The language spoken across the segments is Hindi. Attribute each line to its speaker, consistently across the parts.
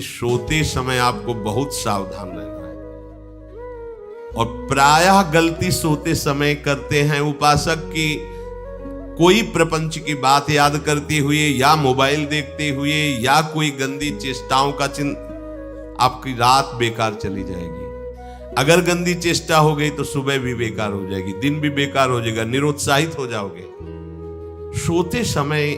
Speaker 1: सोते समय आपको बहुत सावधान रहना है। और प्रायः गलती सोते समय करते हैं उपासक की कोई प्रपंच की बात याद करते हुए या मोबाइल देखते हुए या कोई गंदी चेष्टाओं का आपकी रात बेकार चली जाएगी। अगर गंदी चेष्टा हो गई तो सुबह भी बेकार हो जाएगी, दिन भी बेकार हो जाएगा, निरुत्साहित हो जाओगे। सोते समय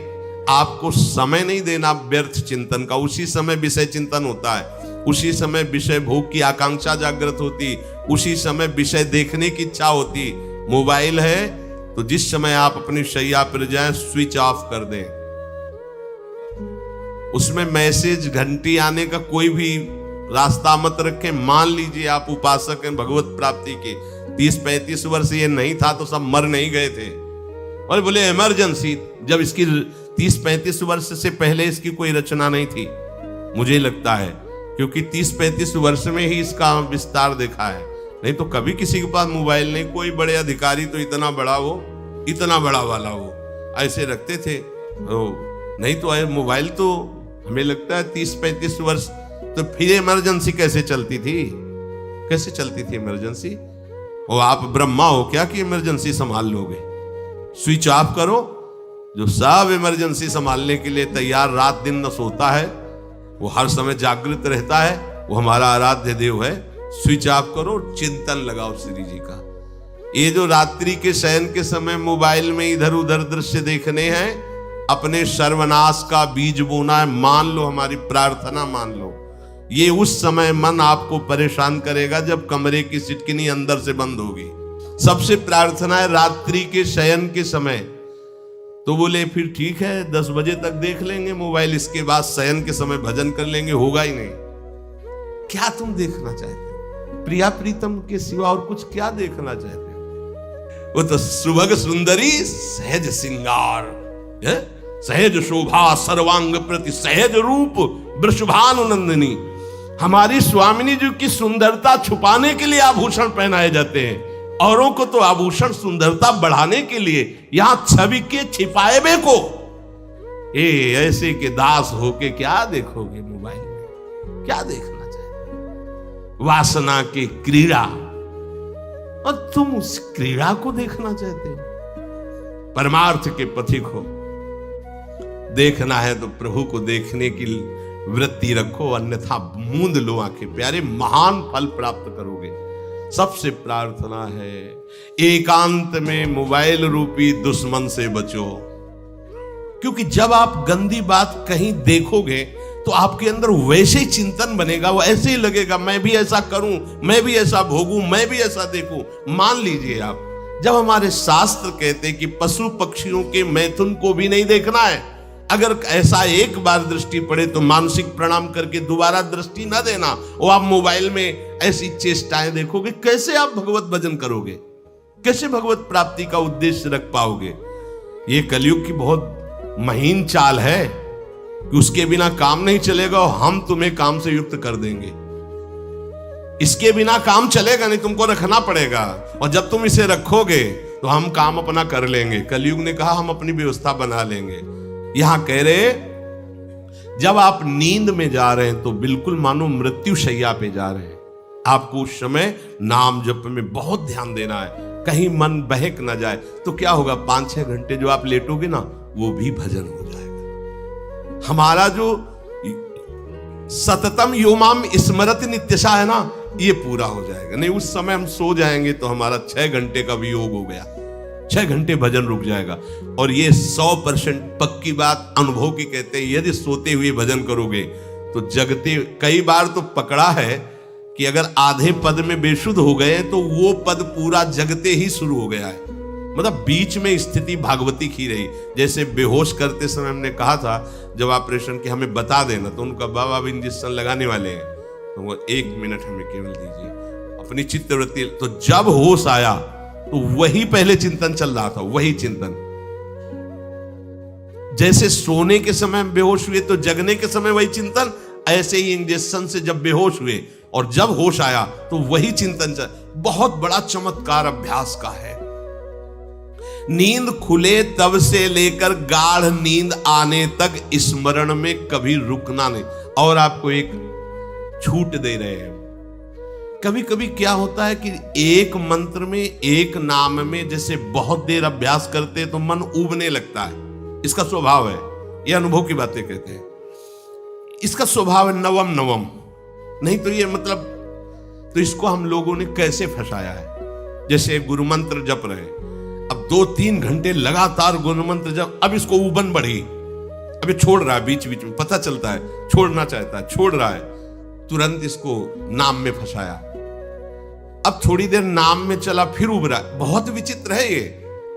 Speaker 1: आपको समय नहीं देना व्यर्थ चिंतन का। उसी समय विषय चिंतन होता है, उसी समय विषय भोग की आकांक्षा जागृत होती, उसी समय विषय देखने की इच्छा होती। मोबाइल है तो जिस समय आप अपनी शैया पर जाएं स्विच ऑफ कर दें। उसमें मैसेज घंटी आने का कोई भी रास्ता मत रखें। मान लीजिए आप उपासक हैं भगवत प्राप्ति के, 30-35 वर्ष ये नहीं था तो सब मर नहीं गए थे। और बोले इमरजेंसी, जब इसकी 30-35 वर्ष से पहले इसकी कोई रचना नहीं थी, मुझे लगता है, क्योंकि 30-35 वर्ष में ही इसका विस्तार देखा है। नहीं तो कभी किसी के पास मोबाइल नहीं। कोई बड़े अधिकारी तो इतना बड़ा वो, इतना बड़ा वाला वो ऐसे रखते थे। नहीं तो मोबाइल तो हमें लगता है 30-35 वर्ष। तो फिर इमरजेंसी कैसे चलती थी? कैसे चलती थी इमरजेंसी? और आप ब्रह्मा हो क्या कि इमरजेंसी संभाल लोगे? स्विच ऑफ करो। जो सब इमरजेंसी संभालने के लिए तैयार रात दिन न सोता है, वो हर समय जागृत रहता है, वो हमारा आराध्य देव है। स्विच ऑफ करो, चिंतन लगाओ श्री जी का। ये जो रात्रि के शयन के समय मोबाइल में इधर उधर दृश्य देखने हैं, अपने सर्वनाश का बीज बोना है। मान लो, हमारी प्रार्थना मान लो। ये उस समय मन आपको परेशान करेगा जब कमरे की सिटकिनी अंदर से बंद होगी। सबसे प्रार्थना है रात्रि के शयन के समय। तो बोले फिर ठीक है 10 बजे तक देख लेंगे मोबाइल, इसके बाद शयन के समय भजन कर लेंगे। होगा ही नहीं। क्या तुम देखना चाहते हो? प्रिया प्रीतम के सिवा और कुछ क्या देखना चाहते हो? वो तो सुभग सुंदरी सहज सिंगार, सहज शोभा सर्वांग प्रति सहज रूप वृषभानुनंदिनी। हमारी स्वामिनी जी की सुंदरता छुपाने के लिए आभूषण पहनाए जाते हैं। औरों को तो आभूषण सुंदरता बढ़ाने के लिए, यहां छवि के छिपाए बे को ऐसे के दास होके क्या देखोगे मोबाइल में? क्या देखना चाहते हो? वासना की क्रीड़ा, और तुम उस क्रीड़ा को देखना चाहते हो? परमार्थ के पथिक हो। देखना है तो प्रभु को देखने की वृत्ति रखो, अन्यथा मूंद लो आंखें। प्यारे, महान फल प्राप्त करोगे। सबसे प्रार्थना है एकांत में मोबाइल रूपी दुश्मन से बचो। क्योंकि जब आप गंदी बात कहीं देखोगे तो आपके अंदर वैसे ही चिंतन बनेगा। वो ऐसे ही लगेगा, मैं भी ऐसा करूं, मैं भी ऐसा भोगूं, मैं भी ऐसा देखूं। मान लीजिए आप, जब हमारे शास्त्र कहते हैं कि पशु पक्षियों के मैथुन को भी नहीं देखना है, अगर ऐसा एक बार दृष्टि पड़े तो मानसिक प्रणाम करके दोबारा दृष्टि ना देना। और आप मोबाइल में ऐसी चेष्टाएं देखोगे, कैसे आप भगवत भजन करोगे? कैसे भगवत प्राप्ति का उद्देश्य रख पाओगे? ये कलयुग की बहुत महीन चाल है कि उसके बिना काम नहीं चलेगा और हम तुम्हें काम से युक्त कर देंगे। इसके बिना काम चलेगा नहीं, तुमको रखना पड़ेगा। और जब तुम इसे रखोगे तो हम काम अपना कर लेंगे। कलयुग ने कहा हम अपनी व्यवस्था बना लेंगे। यहां कह रहे जब आप नींद में जा रहे हैं तो बिल्कुल मानो मृत्यु शैया पे जा रहे हैं। आपको उस समय नाम जप में बहुत ध्यान देना है, कहीं मन बहक ना जाए। तो क्या होगा, 5-6 घंटे जो आप लेटोगे ना, वो भी भजन हो जाएगा। हमारा जो सततम योमाम स्मरति नित्यशा है ना, ये पूरा हो जाएगा। नहीं, उस समय हम सो जाएंगे तो हमारा 6 घंटे का वियोग हो गया, 6 घंटे भजन रुक जाएगा। और ये 100% पक्की बात अनुभव की कहते हैं। यदि सोते हुए भजन करोगे तो जगते, कई बार तो पकड़ा है कि अगर आधे पद में बेशुद्ध हो गए तो वो पद पूरा जगते ही शुरू हो गया है। मतलब बीच में स्थिति भागवती की रही। जैसे बेहोश करते समय हमने कहा था जब ऑपरेशन के हमें बता देना, तो उनका बाबा अब इंजेक्शन लगाने वाले हैं, तो वो 1 मिनट हमें केवल दीजिए, अपनी चित्तवृत्ति। तो जब होश आया तो वही पहले चिंतन चल रहा था, वही चिंतन। जैसे सोने के समय बेहोश हुए तो जगने के समय वही चिंतन, ऐसे ही इंजेक्शन से जब बेहोश हुए और जब होश आया तो वही चिंतन चल। बहुत बड़ा चमत्कार अभ्यास का है। नींद खुले तब से लेकर गाढ़ नींद आने तक स्मरण में कभी रुकना नहीं। और आपको एक छूट दे रहे हैं। कभी कभी क्या होता है कि एक मंत्र में, एक नाम में जैसे बहुत देर अभ्यास करते तो मन उबने लगता है। इसका स्वभाव है, यह अनुभव की बातें कहते हैं। इसका स्वभाव है नवम नवम, नहीं तो ये मतलब, तो इसको हम लोगों ने कैसे फंसाया है। जैसे गुरु मंत्र जप रहे, अब 2-3 घंटे लगातार गुरु मंत्र जप, अब इसको उबन बढ़ी, अभी छोड़ रहा है, बीच बीच में पता चलता है छोड़ना चाहता है, छोड़ रहा है, तुरंत इसको नाम में फंसाया। अब थोड़ी देर नाम में चला, फिर उब रहा है, बहुत विचित्र है ये,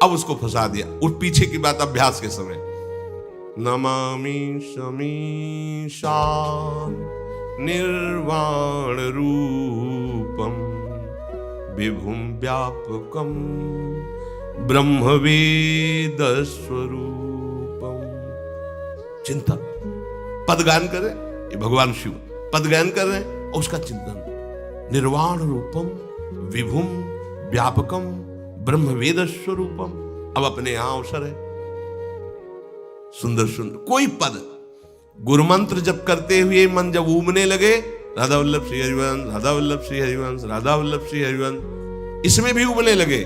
Speaker 1: अब उसको फंसा दिया। उस पीछे की बात अभ्यास के समय, नमामि शमीशान निर्वाण रूपम विभुम व्यापकम ब्रह्मवेद स्वरूपम। चिंतन, पदगान कर रहे, ये भगवान शिव पदगान कर रहे हैं, और उसका चिंतन, निर्वाण रूपम विभुम व्यापकम ब्रह्मवेद स्वरूपम। अब अपने यहां अवसर है, सुंदर सुंदर कोई पद, गुरु मंत्र जब करते हुए मन जब उबने लगे, राधा वल्लभ श्री हरिवंश, राधा वल्लभ श्री हरिवंश, राधा वल्लभ श्री हरिवंश, इसमें भी उबने लगे,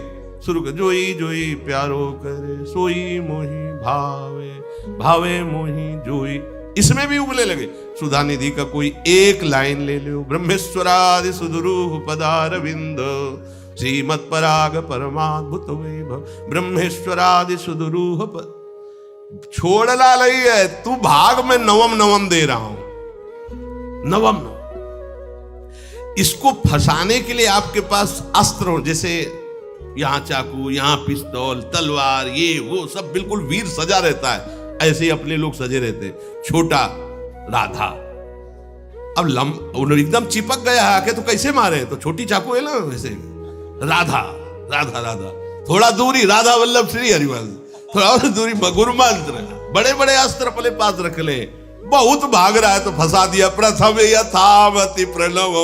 Speaker 1: शुरू कर, जोई जोई प्यारो करे सोई मोही भावे, भावे मोही जोई, इसमें भी उबने लगे। सुधा निधि का कोई एक लाइन ले लो, ब्रह्मेश्वरादि सुदुरूह पदारविंद श्रीमत् पराग परमाद्भुत वैभव, ब्रह्मेश्वरादि सुदुरूह छोड़ना नहीं है, तू भाग में नवम नवम दे रहा हूं, नवम नवम। इसको फंसाने के लिए आपके पास अस्त्र हो, जैसे यहां चाकू, यहां पिस्तौल, तलवार, ये वो सब बिल्कुल वीर सजा रहता है, ऐसे ही अपने लोग सजे रहते। छोटा राधा, अब एकदम चिपक गया आके तो कैसे मारे, तो छोटी चाकू है ना वैसे, राधा राधा राधा, थोड़ा दूरी राधा वल्लभ श्री हरिवंश, थोड़ा और दूरी गुरु मंत्र, बड़े बड़े अस्त्र अपने पास रख ले, बहुत भाग रहा है तो फंसा दिया। प्रथम यथावति प्रणव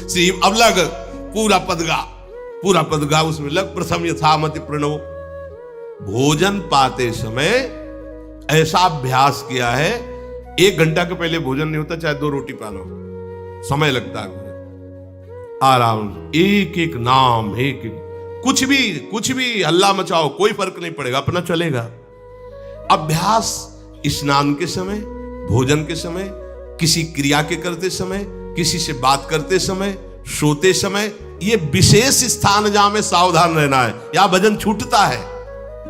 Speaker 1: श्री, अब लग पूरा पदगा, पूरा पदगा उसमें लग, प्रथम यथामति प्रणव। भोजन पाते समय ऐसा अभ्यास किया है, 1 घंटा के पहले भोजन नहीं होता, चाहे 2 रोटी पालो, समय लगता है आराम, एक एक नाम, एक एक, कुछ भी हल्ला मचाओ, कोई फर्क नहीं पड़ेगा, अपना चलेगा। अभ्यास स्नान के समय, भोजन के समय, किसी क्रिया के करते समय, किसी से बात करते समय, सोते समय, ये विशेष स्थान जहां में सावधान रहना है। यहां भजन छूटता है,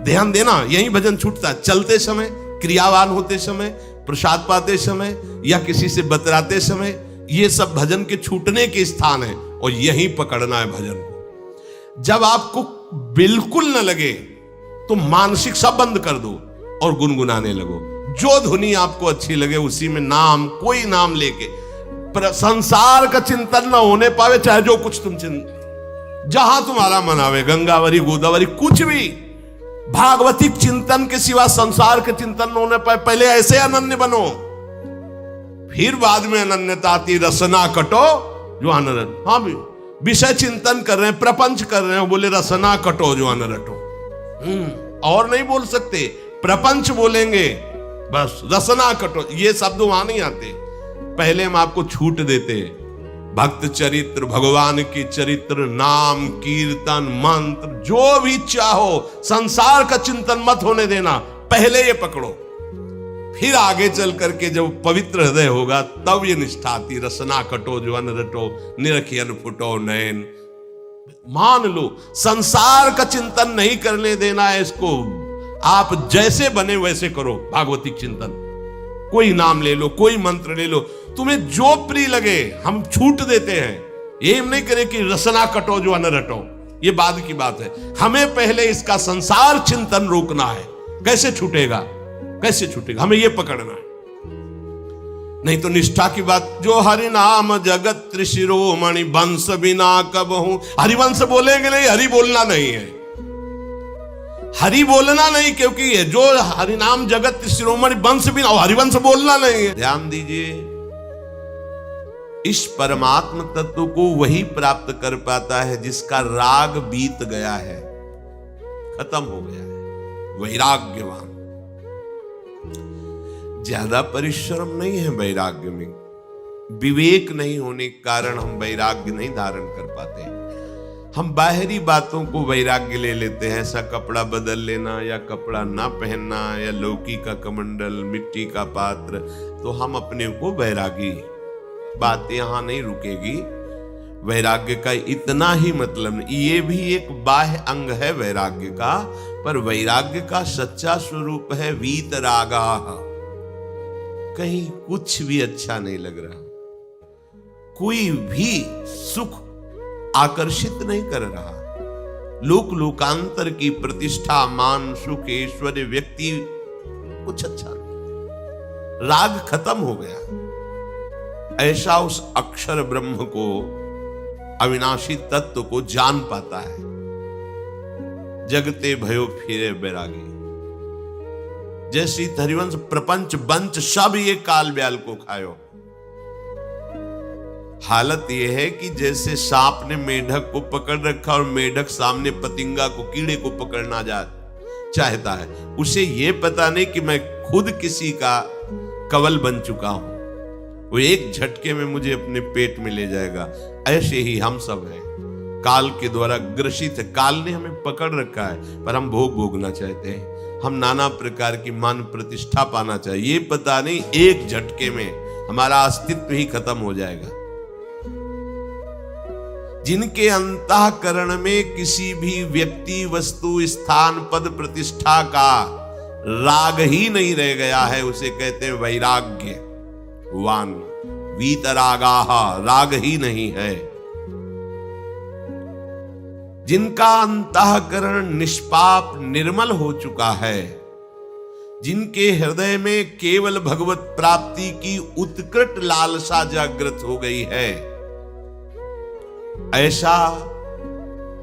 Speaker 1: ध्यान देना, यहीं भजन छूटता है। चलते समय, क्रियावान होते समय, प्रसाद पाते समय या किसी से बतराते समय, ये सब भजन के छूटने के स्थान है, और यहीं पकड़ना है भजन को। जब आपको बिल्कुल न लगे तो मानसिक सब बंद कर दो और गुनगुनाने लगो, जो धुनी आपको अच्छी लगे उसी में नाम, कोई नाम लेके, संसार का चिंतन न होने पावे, चाहे जो कुछ तुम जहां तुम्हारा मन आवे, गंगावरी गोदावरी कुछ भी, भागवतिक चिंतन के सिवा संसार के चिंतन न होने पाए। पहले ऐसे अनन्य बनो, फिर बाद में अनन्यता आती, रसना कटो जो अनरट। हाँ भी विषय चिंतन कर रहे हैं, प्रपंच कर रहे हैं, बोले रसना कटो जो अनरटो, और नहीं बोल सकते, प्रपंच बोलेंगे बस, रसना कटो, ये शब्द वहां नहीं आते। पहले हम आपको छूट देते, भक्त चरित्र, भगवान की चरित्र, नाम, कीर्तन, मंत्र, जो भी चाहो, संसार का चिंतन मत होने देना, पहले ये पकड़ो, फिर आगे चल करके जब पवित्र हृदय होगा तब ये निष्ठा आती, रसना कटो जो अन रटो, निरखियन फुटो नयन। मान लो संसार का चिंतन नहीं करने देना है इसको, आप जैसे बने वैसे करो भागवतिक चिंतन, कोई नाम ले लो, कोई मंत्र ले लो, तुम्हें जो प्रिय लगे, हम छूट देते हैं। ये नहीं करे कि रसना कटो जो अन रटो, ये बाद की बात है, हमें पहले इसका संसार चिंतन रोकना है। कैसे छूटेगा, कैसे छूटेगा, हमें यह पकड़ना है, नहीं तो निष्ठा की बात। जो हरि नाम जगत त्रिशिरोमणि वंश बिना कब हूं, हरिवंश बोलेंगे नहीं, हरि बोलना नहीं है, हरि बोलना नहीं, क्योंकि ये जो हरिनाम जगत शिरोमणि वंश बिना, हरिवंश बोलना नहीं है। ध्यान दीजिए, इस परमात्म तत्व को वही प्राप्त कर पाता है जिसका राग बीत गया है, खत्म हो गया है, वैराग्यवान। ज्यादा परिश्रम नहीं है वैराग्य में, विवेक नहीं होने के कारण हम वैराग्य नहीं धारण कर पाते। हम बाहरी बातों को वैराग्य ले लेते हैं, ऐसा कपड़ा बदल लेना या कपड़ा ना पहनना या लौकी का कमंडल, मिट्टी का पात्र, तो हम अपने को वैरागी। बात यहां नहीं रुकेगी। वैराग्य का इतना ही मतलब नहीं, ये भी एक बाह्य अंग है वैराग्य का, पर वैराग्य का सच्चा स्वरूप है वीतरागा। कहीं कुछ भी अच्छा नहीं लग रहा, कोई भी सुख आकर्षित नहीं कर रहा, लोक लोकांतर की प्रतिष्ठा, मान, सुख, ऐश्वर्य, व्यक्ति, कुछ अच्छा नहीं, राग खत्म हो गया। ऐसा उस अक्षर ब्रह्म को, अविनाशी तत्व को जान पाता है। जगते भयो फिरे बैरागी, जैसी हरिवंश प्रपंच बंच सब ये काल ब्याल को खायो। हालत यह है कि जैसे सांप ने मेढक को पकड़ रखा और मेढक सामने पतिंगा को, कीड़े को पकड़ना चाहता है, उसे यह पता नहीं कि मैं खुद किसी का कवल बन चुका हूं, वो एक झटके में मुझे अपने पेट में ले जाएगा। ऐसे ही हम सब हैं, काल के द्वारा ग्रसित है। काल ने हमें पकड़ रखा है, पर हम भोग भोगना चाहते हैं, हम नाना प्रकार की मान प्रतिष्ठा पाना चाहिए। ये पता नहीं एक झटके में हमारा अस्तित्व ही खत्म हो जाएगा। जिनके अंतःकरण में किसी भी व्यक्ति, वस्तु, स्थान, पद, प्रतिष्ठा का राग ही नहीं रह गया है, उसे कहते हैं वैराग्य वान। वीतरागाहा, राग ही नहीं है। जिनका अंतःकरण निष्पाप निर्मल हो चुका है, जिनके हृदय में केवल भगवत प्राप्ति की उत्कट लालसा जागृत हो गई है, ऐसा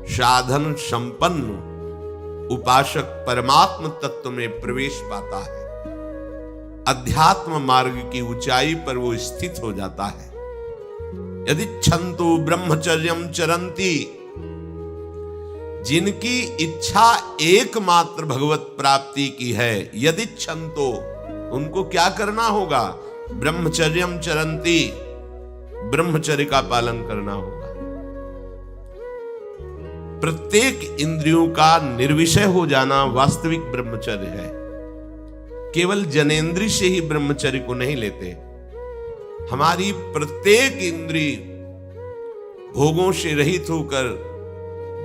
Speaker 1: साधन संपन्न उपासक परमात्म तत्व में प्रवेश पाता है। अध्यात्म मार्ग की ऊंचाई पर वो स्थित हो जाता है। यदि छंतु ब्रह्मचर्यम चरंती, जिनकी इच्छा एकमात्र भगवत प्राप्ति की है, यदि छंतो, उनको क्या करना होगा? ब्रह्मचर्यम चरंती, ब्रह्मचर्य का पालन करना होगा। प्रत्येक इंद्रियों का निर्विषय हो जाना वास्तविक ब्रह्मचर्य है। केवल जनेंद्री से ही ब्रह्मचर्य को नहीं लेते। हमारी प्रत्येक इंद्री भोगों से रहित होकर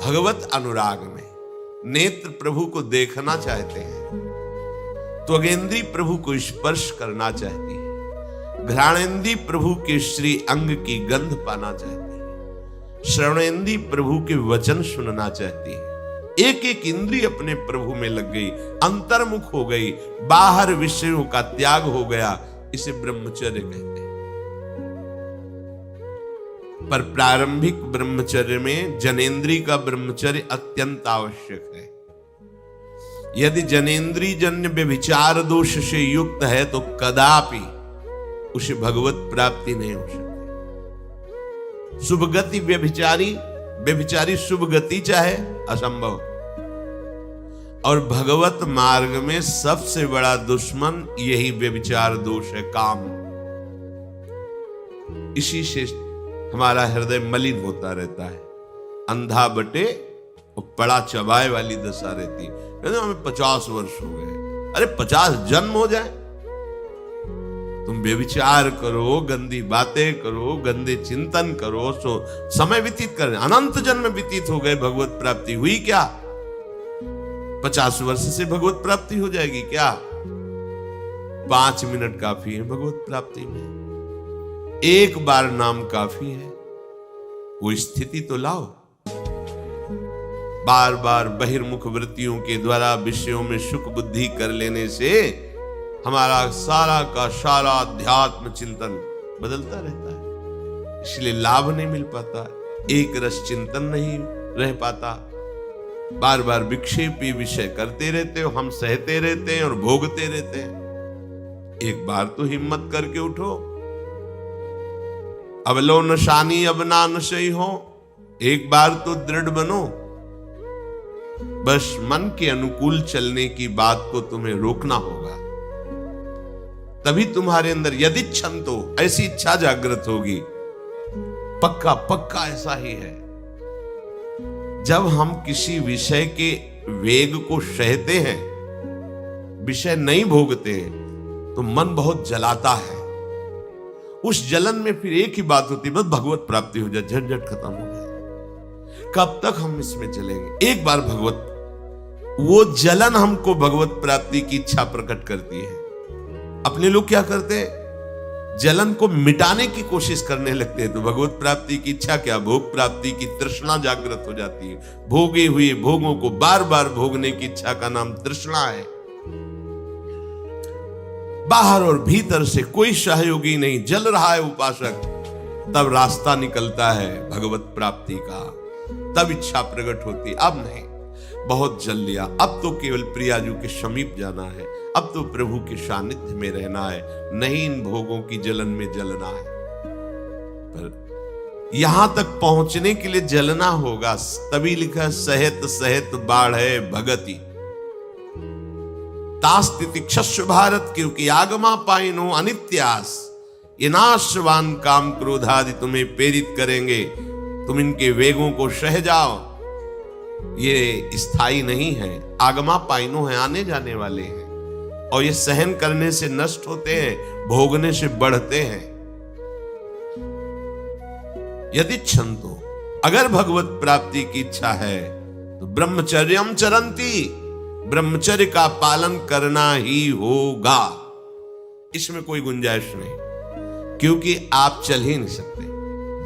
Speaker 1: भगवत अनुराग में, नेत्र प्रभु को देखना चाहते हैं, त्वगेंद्री प्रभु को स्पर्श करना चाहती है, घ्राणेंद्री प्रभु के श्री अंग की गंध पाना चाहती है, श्रवणेंद्री प्रभु के वचन सुनना चाहती है। एक एक इंद्रिय अपने प्रभु में लग गई, अंतर्मुख हो गई, बाहर विषयों का त्याग हो गया। इसे ब्रह्मचर्य कहते हैं। पर प्रारंभिक ब्रह्मचर्य में जनेंद्री का ब्रह्मचर्य अत्यंत आवश्यक है। यदि जनेंद्री जन्य व्यभिचार दोष से युक्त है तो कदापि उसे भगवत प्राप्ति नहीं हो सकती। शुभ गति व्यभिचारी शुभ गति चाहे, असंभव। और भगवत मार्ग में सबसे बड़ा दुश्मन यही व्यभिचार दोष है, काम। इसी से हमारा हृदय मलिन होता रहता है, अंधा बटे और पड़ा चबाए वाली दशा रहती। कहते हमें 50 वर्ष हो गए। अरे 50 जन्म हो जाए, तुम व्यभिचार करो, गंदी बातें करो, गंदे चिंतन करो, सो समय व्यतीत कर, अनंत जन्म व्यतीत हो गए, भगवत प्राप्ति हुई क्या? 50 वर्ष से भगवत प्राप्ति हो जाएगी क्या? 5 मिनट काफी है भगवत प्राप्ति में, एक बार नाम काफी है। वो स्थिति तो लाओ। बार बार बहिर्मुख वृत्तियों के द्वारा विषयों में सुख बुद्धि कर लेने से हमारा सारा का सारा अध्यात्म चिंतन बदलता रहता है, इसलिए लाभ नहीं मिल पाता, एक रस चिंतन नहीं रह पाता। बार बार विक्षेपी विषय करते रहते हो, हम सहते रहते हैं और भोगते रहते हैं। एक बार तो हिम्मत करके उठो। अब लो नशानी अब ना नशई हो, एक बार तो दृढ़ बनो। बस मन के अनुकूल चलने की बात को तुम्हें रोकना होगा। तभी तुम्हारे अंदर यदि क्षंतो, ऐसी इच्छा जागृत होगी। पक्का पक्का ऐसा ही है। जब हम किसी विषय के वेग को सहते हैं, विषय नहीं भोगते हैं, तो मन बहुत जलाता है। उस जलन में फिर एक ही बात होती है, बस भगवत प्राप्ति हो जाए, झंझट खत्म हो जाए। कब तक हम इसमें चलेंगे? एक बार भगवत, वो जलन हमको भगवत प्राप्ति की इच्छा प्रकट करती है। अपने लोग क्या करते हैं? जलन को मिटाने की कोशिश करने लगते हैं। तो भगवत प्राप्ति की इच्छा क्या, भोग प्राप्ति की तृष्णा जागृत हो जाती है। भोगे हुए भोगों को बार बार भोगने की इच्छा का नाम तृष्णा है। बाहर और भीतर से कोई सहयोगी नहीं, जल रहा है उपासक, तब रास्ता निकलता है भगवत प्राप्ति का, तब इच्छा प्रकट होती। अब नहीं, बहुत जल लिया, अब तो केवल प्रियाजू के समीप जाना है, अब तो प्रभु के सानिध्य में रहना है, नहीं इन भोगों की जलन में जलना है। पर यहां तक पहुंचने के लिए जलना होगा, तभी लिखा सहित सहित बाढ़ है भगति तास्तिति क्षस्व भारत, क्योंकि आगमा पाइनो अनित्यास, ये नाशवान काम क्रोध आदि तुम्हें प्रेरित करेंगे, तुम इनके वेगों को सह जाओ। ये स्थायी नहीं है, आगमा पाइनो है, आने जाने वाले हैं, और ये सहन करने से नष्ट होते हैं, भोगने से बढ़ते हैं। यदि क्षंतो, अगर भगवत प्राप्ति की इच्छा है तो ब्रह्मचर्यम चरंती, ब्रह्मचर्य का पालन करना ही होगा, इसमें कोई गुंजाइश नहीं, क्योंकि आप चल ही नहीं सकते।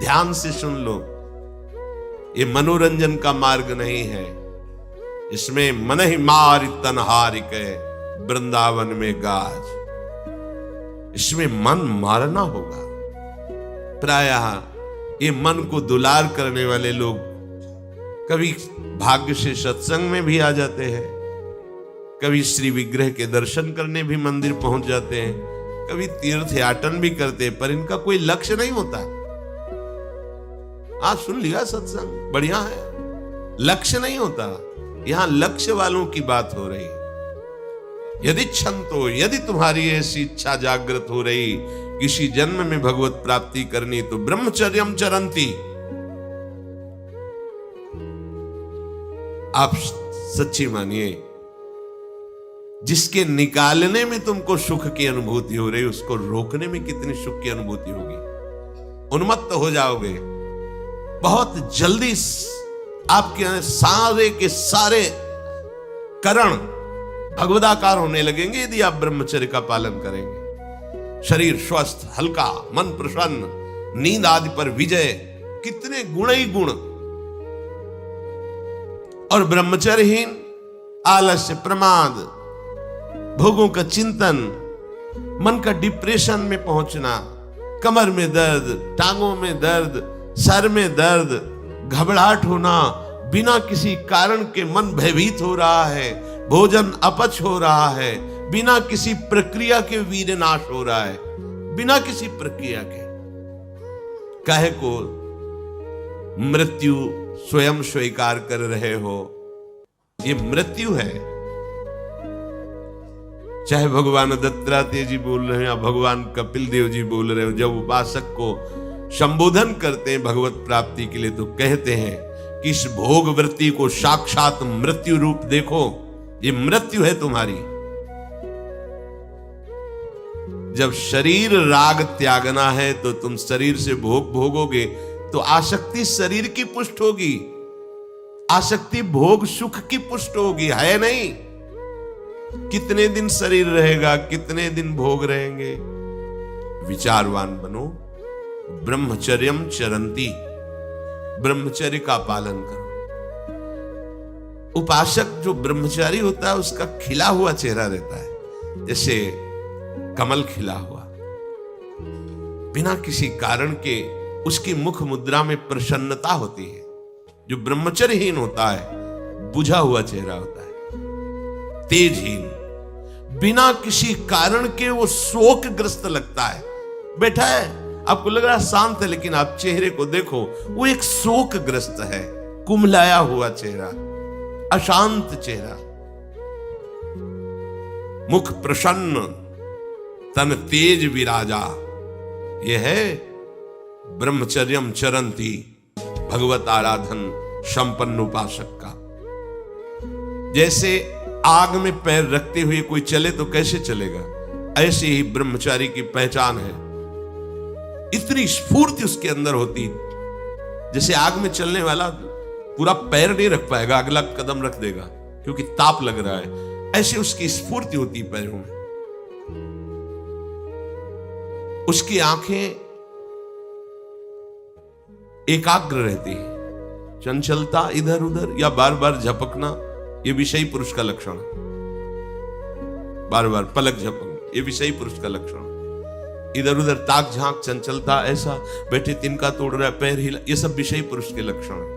Speaker 1: ध्यान से सुन लो, ये मनोरंजन का मार्ग नहीं है, इसमें मन ही मार तनहारिक वृंदावन में गाज, इसमें मन मारना होगा। प्रायः ये मन को दुलार करने वाले लोग कभी भाग्य से सत्संग में भी आ जाते हैं, कभी श्री विग्रह के दर्शन करने भी मंदिर पहुंच जाते हैं, कभी तीर्थ याटन भी करते हैं, पर इनका कोई लक्ष्य नहीं होता। आज सुन लिया सत्संग, बढ़िया है, लक्ष्य नहीं होता। यहां लक्ष्य वालों की बात हो रही। यदि क्षंतो, यदि तुम्हारी ऐसी इच्छा जागृत हो रही किसी जन्म में भगवत प्राप्ति करनी, तो ब्रह्मचर्यम चरंती, आप सच्ची मानिए, जिसके निकालने में तुमको सुख की अनुभूति हो रही, उसको रोकने में कितनी सुख की अनुभूति होगी। उन्मत्त हो जाओगे, बहुत जल्दी आपके सारे के सारे करण भगवदाकार होने लगेंगे यदि आप ब्रह्मचर्य का पालन करेंगे। शरीर स्वस्थ, हल्का, मन प्रसन्न, नींद आदि पर विजय, कितने गुण ही गुण। और ब्रह्मचर्यहीन आलस्य, प्रमाद, भोगों का चिंतन, मन का डिप्रेशन में पहुंचना, कमर में दर्द, टांगों में दर्द, सर में दर्द, घबराहट होना, बिना किसी कारण के मन भयभीत हो रहा है, भोजन अपच हो रहा है, बिना किसी प्रक्रिया के वीरनाश हो रहा है, बिना किसी प्रक्रिया के। काहे को मृत्यु स्वयं स्वीकार कर रहे हो, ये मृत्यु है। चाहे भगवान दत्तात्रेय जी बोल रहे हो या भगवान कपिल देव जी बोल रहे हो, जब उपासक को संबोधन करते हैं भगवत प्राप्ति के लिए, तो कहते हैं कि इस भोग वृत्ति को साक्षात मृत्यु रूप देखो, ये मृत्यु है तुम्हारी। जब शरीर राग त्यागना है तो तुम शरीर से भोग भोगोगे, तो आसक्ति शरीर की पुष्ट होगी, आसक्ति भोग सुख की पुष्ट होगी, है नहीं। कितने दिन शरीर रहेगा, कितने दिन भोग रहेंगे। विचारवान बनो, ब्रह्मचर्यम चरंती, ब्रह्मचर्य का पालन करो। उपासक जो ब्रह्मचारी होता है उसका खिला हुआ चेहरा रहता है, जैसे कमल खिला हुआ, बिना किसी कारण के उसकी मुख मुद्रा में प्रसन्नता होती है। जो ब्रह्मचर्यहीन होता है बुझा हुआ चेहरा होता है, तेजहीन, बिना किसी कारण के वो शोकग्रस्त लगता है। बैठा है, आपको लग रहा है शांत है, लेकिन आप चेहरे को देखो, वो एक शोकग्रस्त है, कुम्हलाया हुआ चेहरा, अशांत चेहरा। मुख प्रसन्न, तन तेज विराजा। यह है ब्रह्मचर्यम चरंती भगवत आराधन संपन्न उपासक का। जैसे आग में पैर रखते हुए कोई चले तो कैसे चलेगा, ऐसे ही ब्रह्मचारी की पहचान है। इतनी स्फूर्ति उसके अंदर होती, जैसे आग में चलने वाला पूरा पैर नहीं रख पाएगा, अगला कदम रख देगा क्योंकि ताप लग रहा है, ऐसे उसकी स्फूर्ति होती पैरों में। उसकी आंखें एकाग्र रहती है। चंचलता, इधर उधर या बार बार झपकना, यह विषयी पुरुष का लक्षण है। बार बार पलक झपकना, यह विषयी पुरुष का लक्षण है। इधर उधर ताक झांक, चंचलता, ऐसा बैठे तिनका तोड़ रहा है, पैर हिला, ये सब विषयी पुरुष के लक्षण है।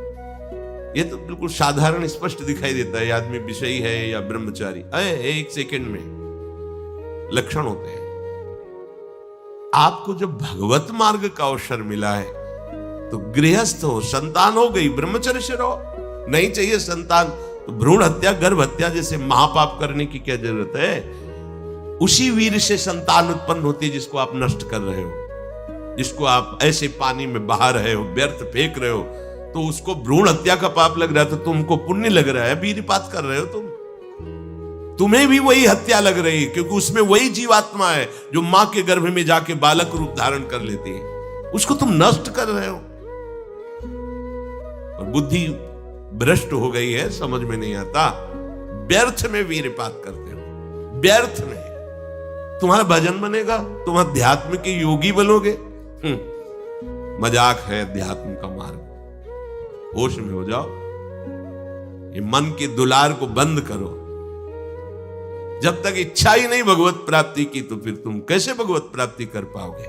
Speaker 1: ये तो बिल्कुल साधारण स्पष्ट दिखाई देता है आदमी विषयी है या ब्रह्मचारी। एक सेकंड में लक्षण होते हैं। आपको जब भगवत मार्ग का अवसर मिला है तो गृहस्थ हो, संतान हो गई, ब्रह्मचर्य से रहो। नहीं चाहिए संतान तो भ्रूण हत्या, गर्भ हत्या जैसे महापाप करने की क्या जरूरत है। उसी वीर से संतान उत्पन्न होती है जिसको आप नष्ट कर रहे हो, जिसको आप ऐसे पानी में बहा रहे हो, व्यर्थ फेंक रहे हो, तो उसको भ्रूण हत्या का पाप लग रहा है, तो तुमको पुण्य लग रहा है, वीरपात कर रहे हो तुम। तुम्हें भी वही हत्या लग रही है क्योंकि उसमें वही जीवात्मा है जो मां के गर्भ में जाके बालक रूप धारण कर लेती है, उसको तुम नष्ट कर रहे हो। और बुद्धि भ्रष्ट हो गई है, समझ में नहीं आता, व्यर्थ में वीरपात करते हो, व्यर्थ में। तुम्हारा भजन बनेगा, तुम अध्यात्म के योगी बनोगे, मजाक है अध्यात्म का मार्ग। होश में हो जाओ, ये मन के दुलार को बंद करो। जब तक इच्छा ही नहीं भगवत प्राप्ति की तो फिर तुम कैसे भगवत प्राप्ति कर पाओगे।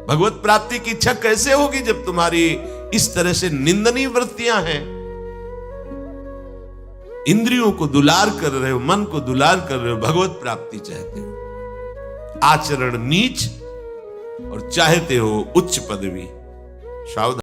Speaker 1: भगवत प्राप्ति की इच्छा कैसे होगी जब तुम्हारी इस तरह से निंदनीय वृत्तियां हैं। इंद्रियों को दुलार कर रहे हो, मन को दुलार कर रहे हो, भगवत प्राप्ति चाहते हो। आचरण नीच और चाहते हो उच्च पदवी। सावधान।